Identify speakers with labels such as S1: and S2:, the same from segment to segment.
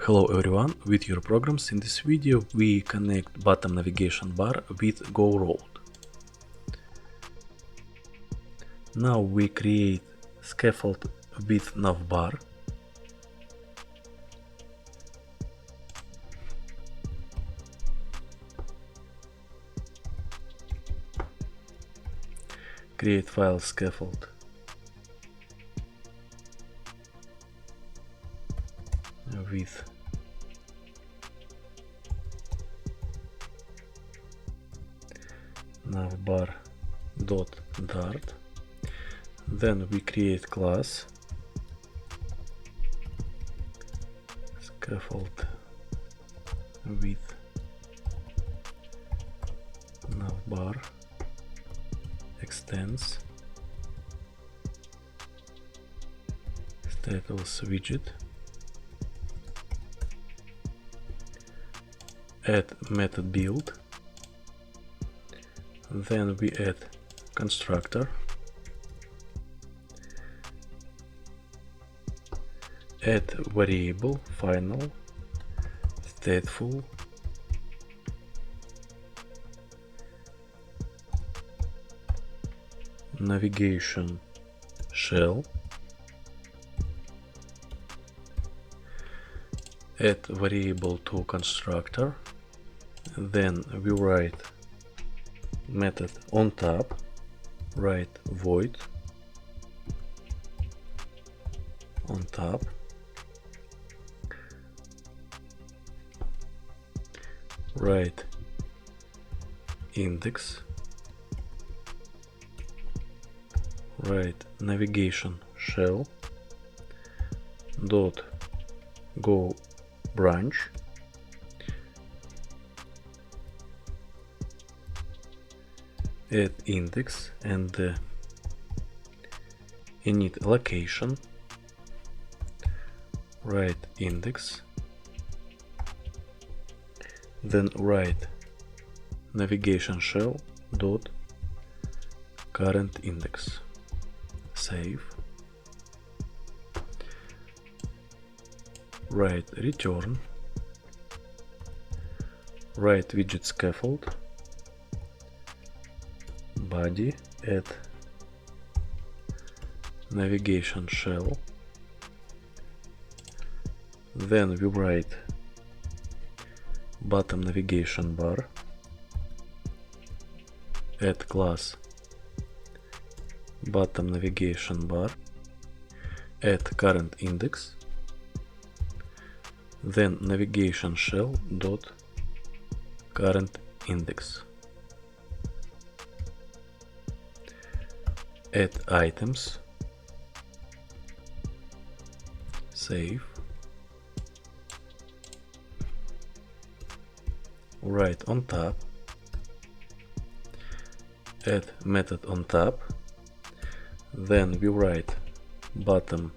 S1: Hello everyone, with your programs. In this video we connect bottom navigation bar with GoRouter. Now we create scaffold with navbar. Create file scaffold. With navbar.dart. Then we create class scaffold with navbar extends status widget. Add method build, then we add constructor, add variable final, stateful, navigation shell, add variable to constructor. Then we write method on top, write void on top, write index, write navigation shell dot go branch, add index and init location, write index, then write navigation shell dot current index, save, write return, write widget scaffold, body, add navigation shell, then we write bottom navigation bar, add class bottom navigation bar, add current index, then navigation shell dot current index, add items, save, write on top, add method on top, then we write bottom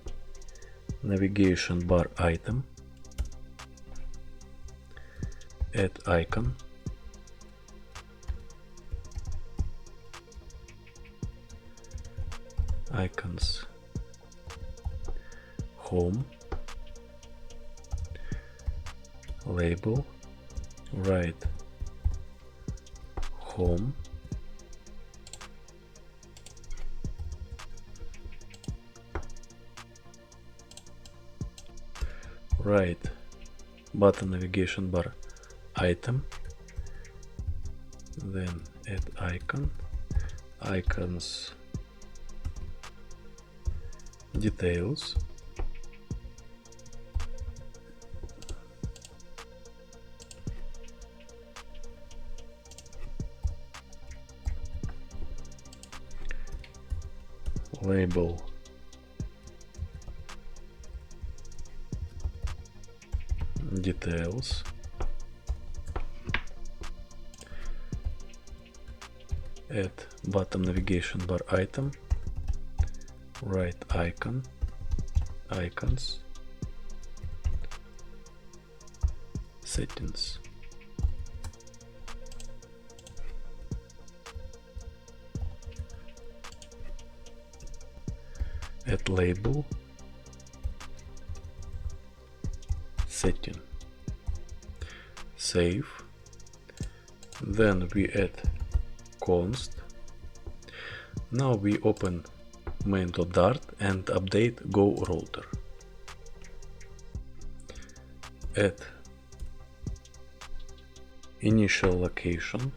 S1: navigation bar item, add icon, icons home, label, write home, write bottom navigation bar item, then add icon, icons details, label details, add bottom navigation bar item, write icon, icons, settings, add label, setting, save. Then we add const. Now we open main.dart and update GoRouter. Add initial location,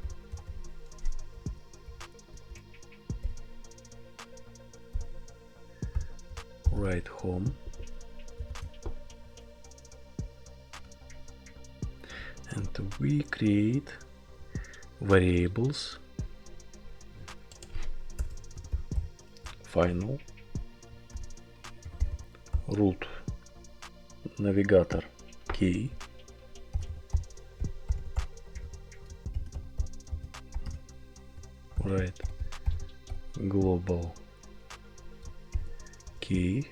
S1: write home, and we create variables final, root navigator key, write global key,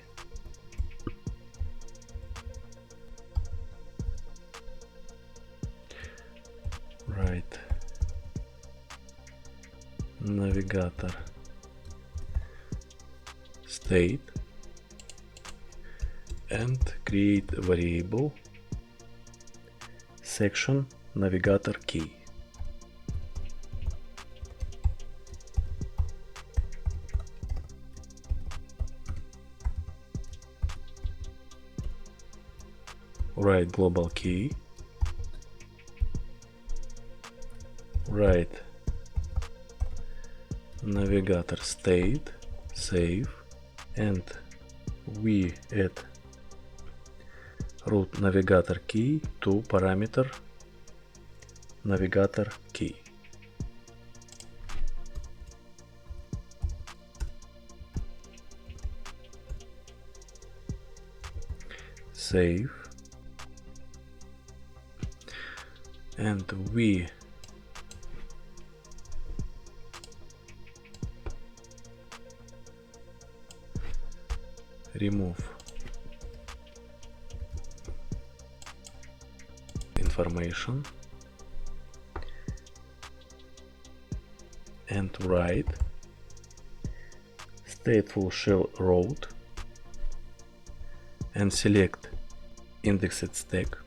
S1: write navigator state, and create a variable section navigator key. Write global key, write navigator state, save, and we add root navigator key to parameter navigator key. Save, and we remove information and write stateful shell route and select indexed stack.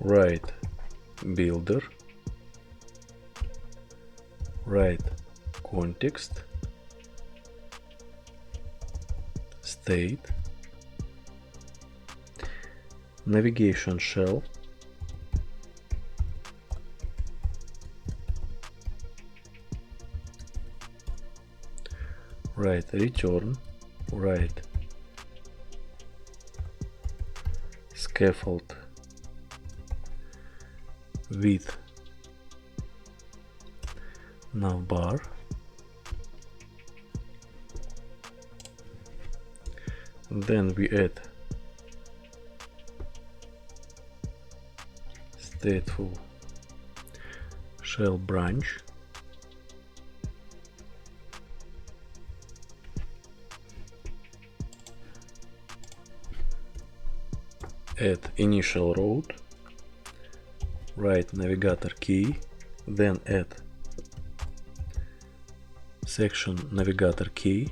S1: Write builder, write context, state, navigation shell, write return, write scaffold with navbar, then we add stateful shell branch, add initial route, write navigator key, then add section navigator key,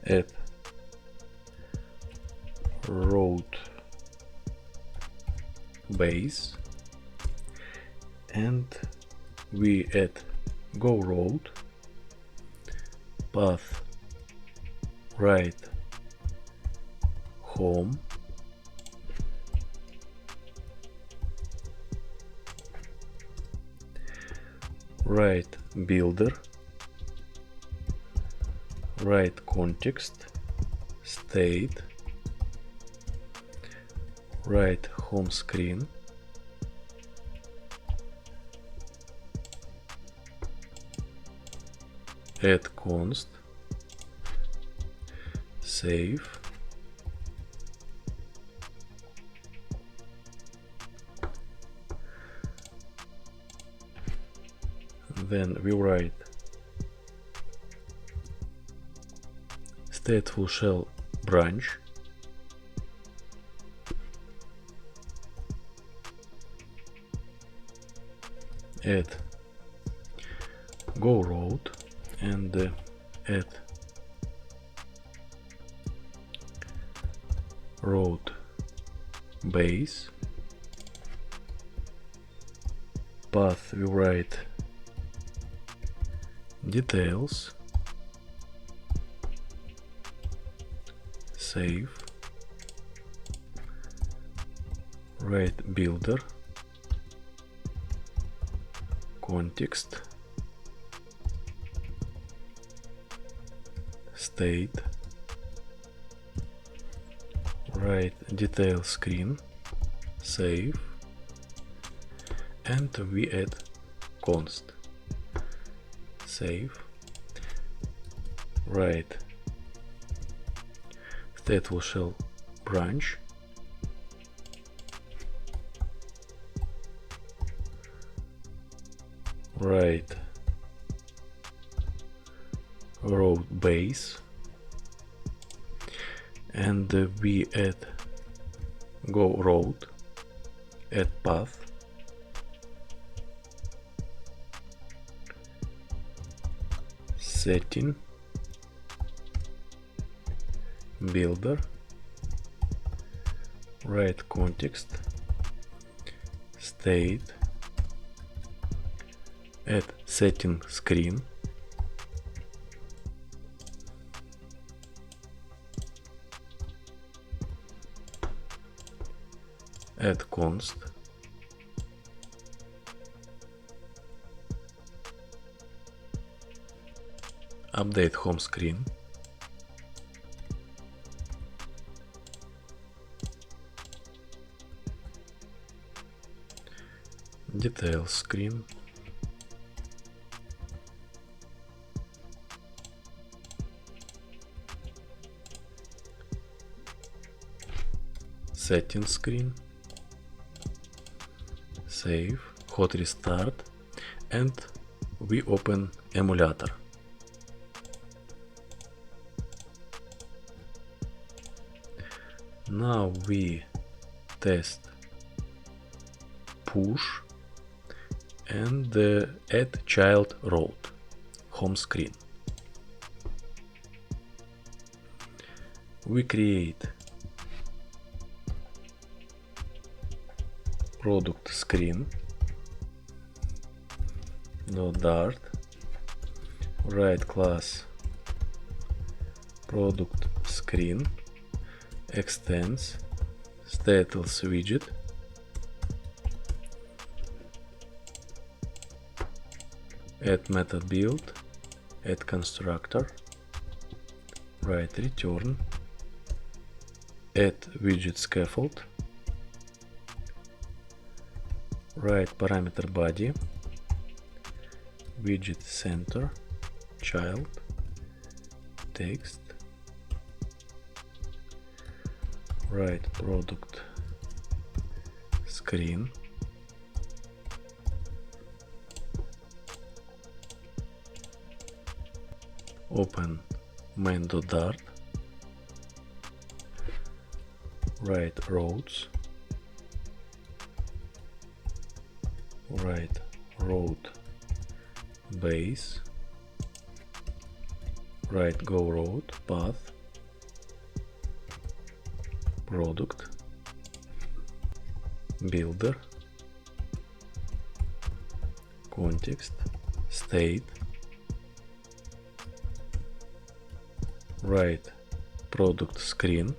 S1: add route base, and we add GoRouter path, write home, write builder, write context, state, write home screen, add const, save, then we write stateful shell branch, add GoRouter and add route base. Path we write details. Save. Write builder. Context. State. Write detail screen. Save. And we add const. Save. Write stateful shell branch. Write route base, and we add GoRouter, add path, setting, builder, write context, state, add setting screen, add const, update home screen, details screen, settings screen, save, hot restart, and we open emulator. Now we test push and add child route, home screen. We create product screen .dart, write class product screen, extends stateless widget, add method build, add constructor, write return, add widget scaffold, write parameter body, widget center, child, text, write product screen, open main.dart, write routes, write route base, write GoRouter path, product, builder, context, state, write product screen,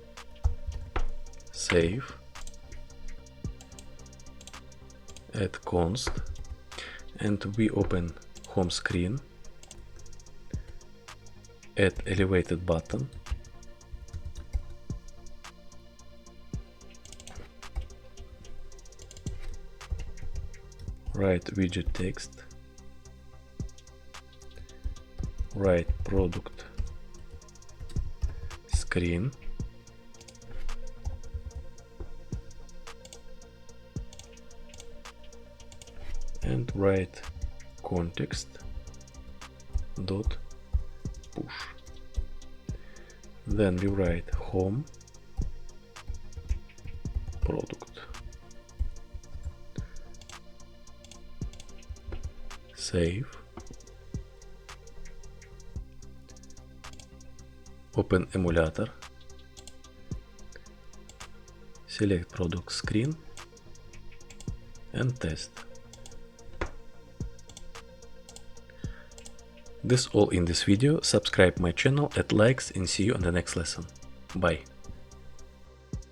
S1: save, add const, and we open home screen, add elevated button, write widget text, write product screen, and write context dot push. Then we write home product. Save. Open emulator. Select product screen and test. This all in this video. Subscribe my channel, add likes, and see you on the next lesson. Bye.